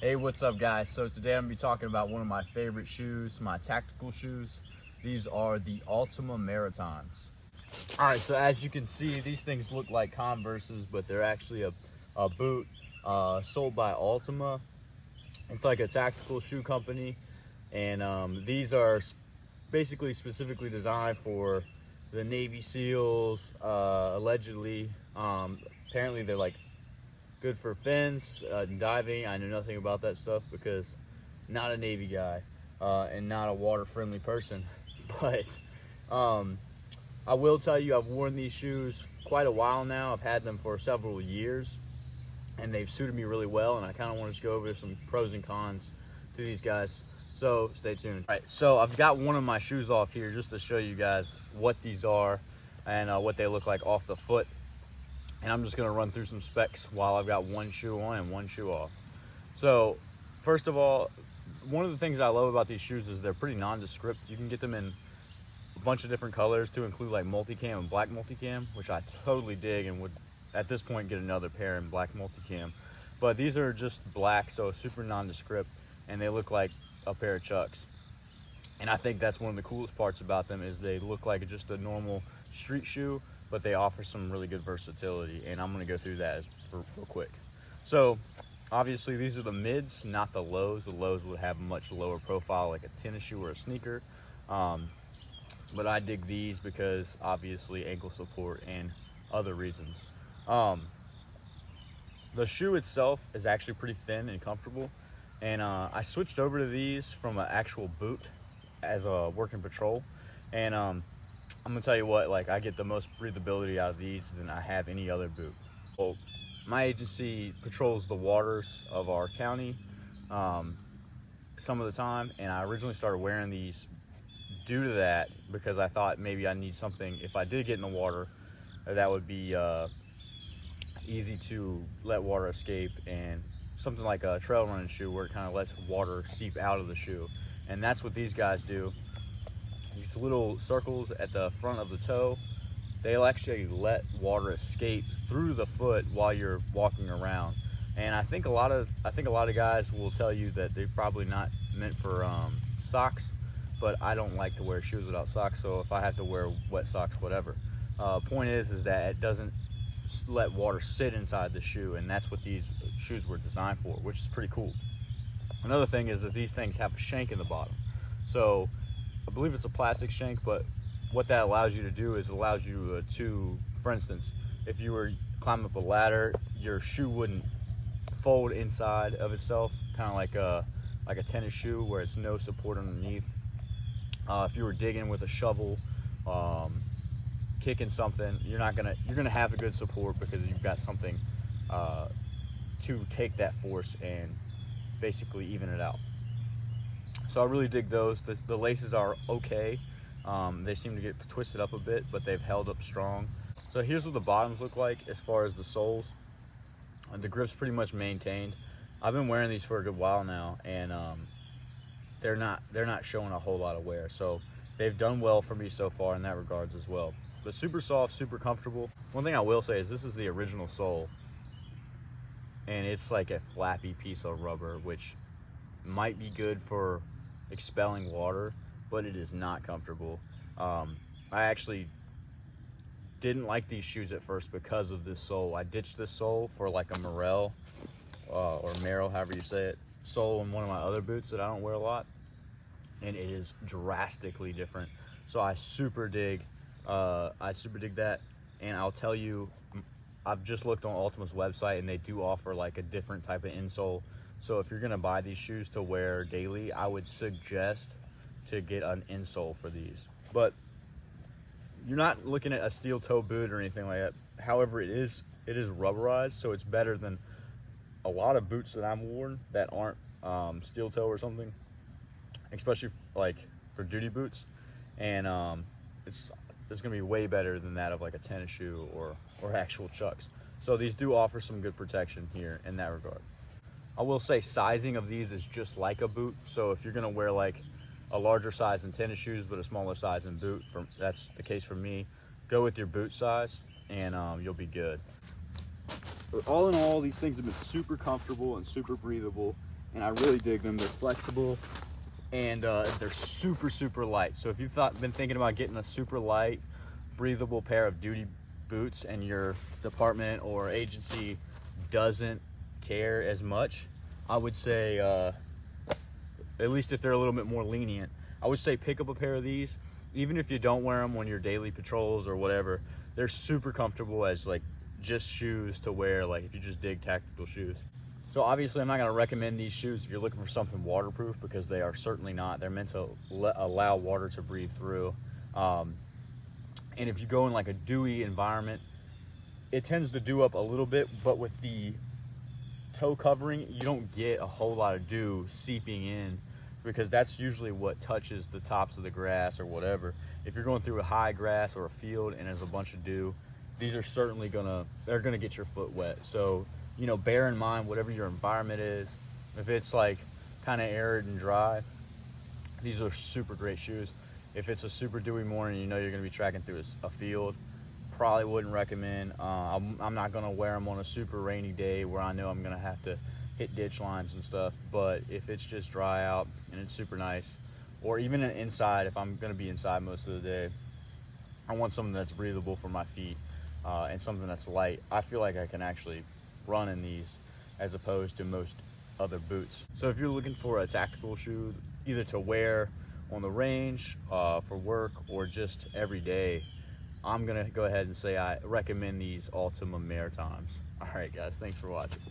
Hey, what's up guys? So today I'm gonna be talking about one of my favorite shoes, my tactical shoes. These are the Altama Maritimes. All right, so as you can see, these things look like Converses, but they're actually a boot sold by Altama. It's like a tactical shoe company, and these are basically specifically designed for the Navy SEALs, allegedly. Apparently they're like good for fins and diving. I know nothing about that stuff because not a Navy guy and not a water friendly person. But I will tell you, I've worn these shoes quite a while now. I've had them for several years and they've suited me really well, and I kind of want to just go over some pros and cons to these guys, so stay tuned. All right, so I've got one of my shoes off here just to show you guys what these are and what they look like off the foot. And I'm just gonna run through some specs while I've got one shoe on and one shoe off. So first of all, one of the things I love about these shoes is they're pretty nondescript. You can get them in a bunch of different colors to include like multicam and black multicam, which I totally dig and would at this point get another pair in black multicam. But these are just black, so super nondescript, and they look like a pair of Chucks. And I think that's one of the coolest parts about them is they look like just a normal street shoe, but they offer some really good versatility, and I'm gonna go through that real quick. So obviously these are the mids, not the lows. The lows would have a much lower profile like a tennis shoe or a sneaker. But I dig these because obviously ankle support and other reasons. The shoe itself is actually pretty thin and comfortable, and I switched over to these from an actual boot as a working patrol, and I'm gonna tell you what, like, I get the most breathability out of these than I have any other boot. Well, my agency patrols the waters of our county some of the time, and I originally started wearing these due to that because I thought maybe I need something if I did get in the water that would be easy to let water escape, and something like a trail running shoe where it kind of lets water seep out of the shoe. And that's what these guys do. These little circles at the front of the toe, they'll actually let water escape through the foot while you're walking around. And I think a lot of guys will tell you that they're probably not meant for socks, but I don't like to wear shoes without socks, so if I have to wear wet socks, whatever. Point is that it doesn't let water sit inside the shoe, and that's what these shoes were designed for, which is pretty cool. Another thing is that these things have a shank in the bottom. So I believe it's a plastic shank, but what that allows you to do is it allows you to, for instance, if you were climbing up a ladder, your shoe wouldn't fold inside of itself, kind of like a tennis shoe where it's no support underneath. If you were digging with a shovel, kicking something, you're gonna have a good support because you've got something to take that force and basically even it out. So I really dig those. The laces are okay. They seem to get twisted up a bit, but they've held up strong. So here's what the bottoms look like as far as the soles. And the grip's pretty much maintained. I've been wearing these for a good while now, and they're not showing a whole lot of wear. So they've done well for me so far in that regards as well. But super soft, super comfortable. One thing I will say is this is the original sole, and it's like a flappy piece of rubber, which might be good for expelling water, but it is not comfortable. I actually didn't like these shoes at first because of this sole. I ditched this sole for like a Morel or Merrell, however you say it, sole in one of my other boots that I don't wear a lot, and it is drastically different. So I super dig that. And I'll tell you, I've just looked on Altama's website, and they do offer like a different type of insole. So if you're gonna buy these shoes to wear daily, I would suggest to get an insole for these. But you're not looking at a steel toe boot or anything like that. However, it is rubberized, so it's better than a lot of boots that I'm worn that aren't steel toe or something, especially like for duty boots. And it's gonna be way better than that of like a tennis shoe or actual Chucks. So these do offer some good protection here in that regard. I will say sizing of these is just like a boot. So if you're gonna wear like a larger size in tennis shoes but a smaller size in boot, that's the case for me, go with your boot size and you'll be good. But all in all, these things have been super comfortable and super breathable, and I really dig them. They're flexible, and they're super light. So if you've been thinking about getting a super light, breathable pair of duty boots, and your department or agency doesn't care as much, I would say, at least if they're a little bit more lenient, I would say pick up a pair of these. Even if you don't wear them on your daily patrols or whatever, they're super comfortable as like just shoes to wear, like if you just dig tactical shoes. So obviously I'm not going to recommend these shoes if you're looking for something waterproof, because they are certainly not. They're meant to allow water to breathe through. And if you go in like a dewy environment, it tends to dew up a little bit, but with the toe covering, you don't get a whole lot of dew seeping in, because that's usually what touches the tops of the grass or whatever. If you're going through a high grass or a field and there's a bunch of dew, these are certainly they're gonna get your foot wet. So, you know, bear in mind whatever your environment is. If it's like kind of arid and dry, these are super great shoes. If it's a super dewy morning, you know you're gonna be tracking through a field, probably wouldn't recommend. I'm not gonna wear them on a super rainy day where I know I'm gonna have to hit ditch lines and stuff. But if it's just dry out and it's super nice, or even inside, if I'm gonna be inside most of the day, I want something that's breathable for my feet, and something that's light. I feel like I can actually run in these as opposed to most other boots. So if you're looking for a tactical shoe, either to wear on the range, for work, or just every day, I'm gonna go ahead and say I recommend these Altama Maritimes. All right guys, thanks for watching.